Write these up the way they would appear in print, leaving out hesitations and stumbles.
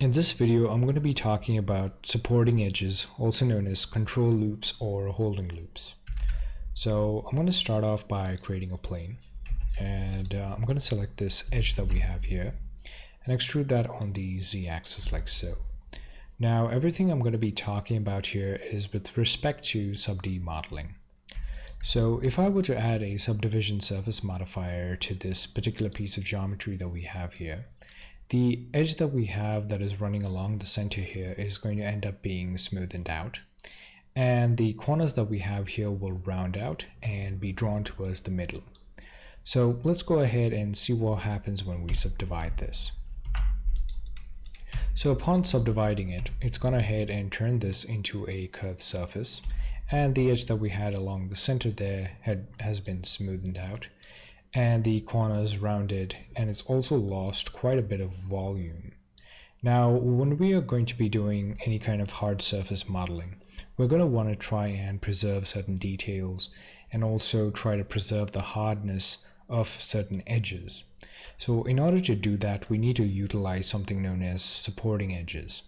In this video, I'm going to be talking about supporting edges, also known as control loops or holding loops. So I'm going to start off by creating a plane, and I'm going to select this edge that we have here and extrude that on the z-axis like so. Now everything I'm going to be talking about here is with respect to sub-D modeling. So if I were to add a subdivision surface modifier to this particular piece of geometry that we have here, the edge that we have that is running along the center here is going to end up being smoothened out, and the corners that we have here will round out and be drawn towards the middle. So let's go ahead and see what happens when we subdivide this. So upon subdividing it, it's gone ahead and turned this into a curved surface, and the edge that we had along the center there has been smoothened out, and the corners rounded, and it's also lost quite a bit of volume. Now when we are going to be doing any kind of hard surface modeling, we're going to want to try and preserve certain details and also try to preserve the hardness of certain edges. So in order to do that, we need to utilize something known as supporting edges.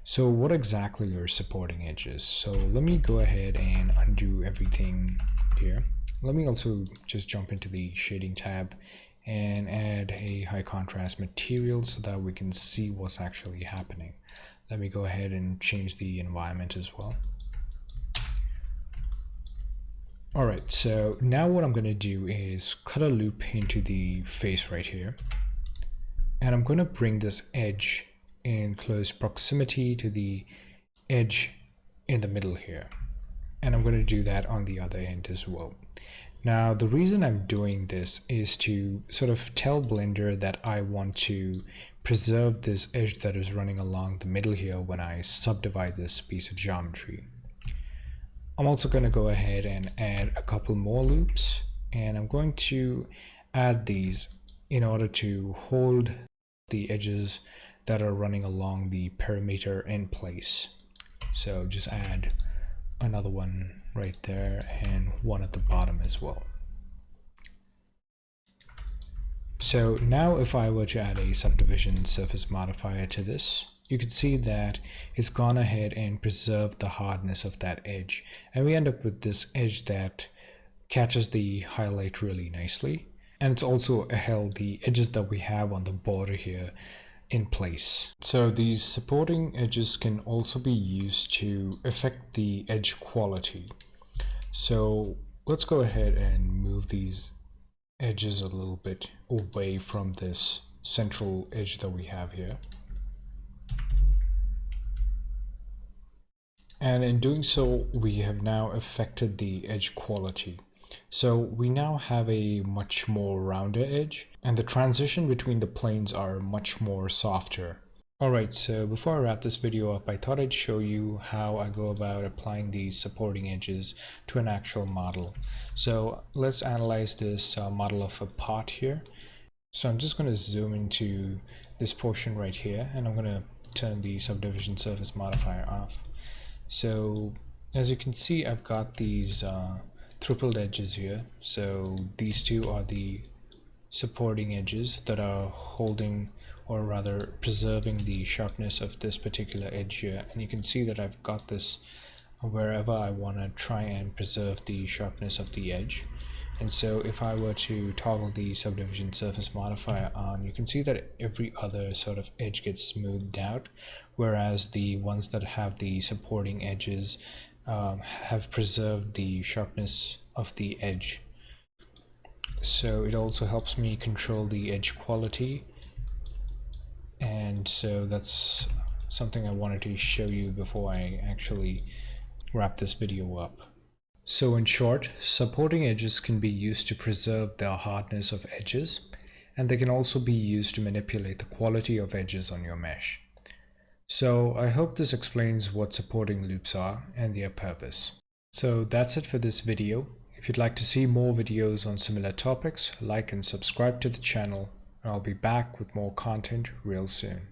So what exactly are supporting edges? So let me go ahead and undo everything here. Let me also just jump into the shading tab and add a high contrast material so that we can see what's actually happening. Let me go ahead and change the environment as well. Alright, so now what I'm going to do is cut a loop into the face right here. And I'm going to bring this edge in close proximity to the edge in the middle here. And I'm going to do that on the other end as well. Now the reason I'm doing this is to sort of tell Blender that I want to preserve this edge that is running along the middle here when I subdivide this piece of geometry. I'm also going to go ahead and add a couple more loops, and I'm going to add these in order to hold the edges that are running along the perimeter in place. So just add another one right there and one at the bottom as well. So now if I were to add a subdivision surface modifier to this, you can see that it's gone ahead and preserved the hardness of that edge, and we end up with this edge that catches the highlight really nicely, and it's also held the edges that we have on the border here in place. So these supporting edges can also be used to affect the edge quality. So let's go ahead and move these edges a little bit away from this central edge that we have here. And in doing so, we have now affected the edge quality. So we now have a much more rounder edge, and the transition between the planes are much more softer. Alright, so before I wrap this video up, I thought I'd show you how I go about applying these supporting edges to an actual model. So let's analyze this model of a pot here. So I'm just going to zoom into this portion right here, and I'm going to turn the subdivision surface modifier off. So as you can see, I've got these tripled edges here. So these two are the supporting edges that are holding, or rather preserving, the sharpness of this particular edge here. And you can see that I've got this wherever I want to try and preserve the sharpness of the edge. And so if I were to toggle the subdivision surface modifier on, you can see that every other sort of edge gets smoothed out, whereas the ones that have the supporting edges have preserved the sharpness of the edge. So it also helps me control the edge quality, and so that's something I wanted to show you before I actually wrap this video up. So in short, supporting edges can be used to preserve the hardness of edges, and they can also be used to manipulate the quality of edges on your mesh. So I hope this explains what supporting loops are and their purpose. So that's it for this video. If you'd like to see more videos on similar topics, like and subscribe to the channel, and I'll be back with more content real soon.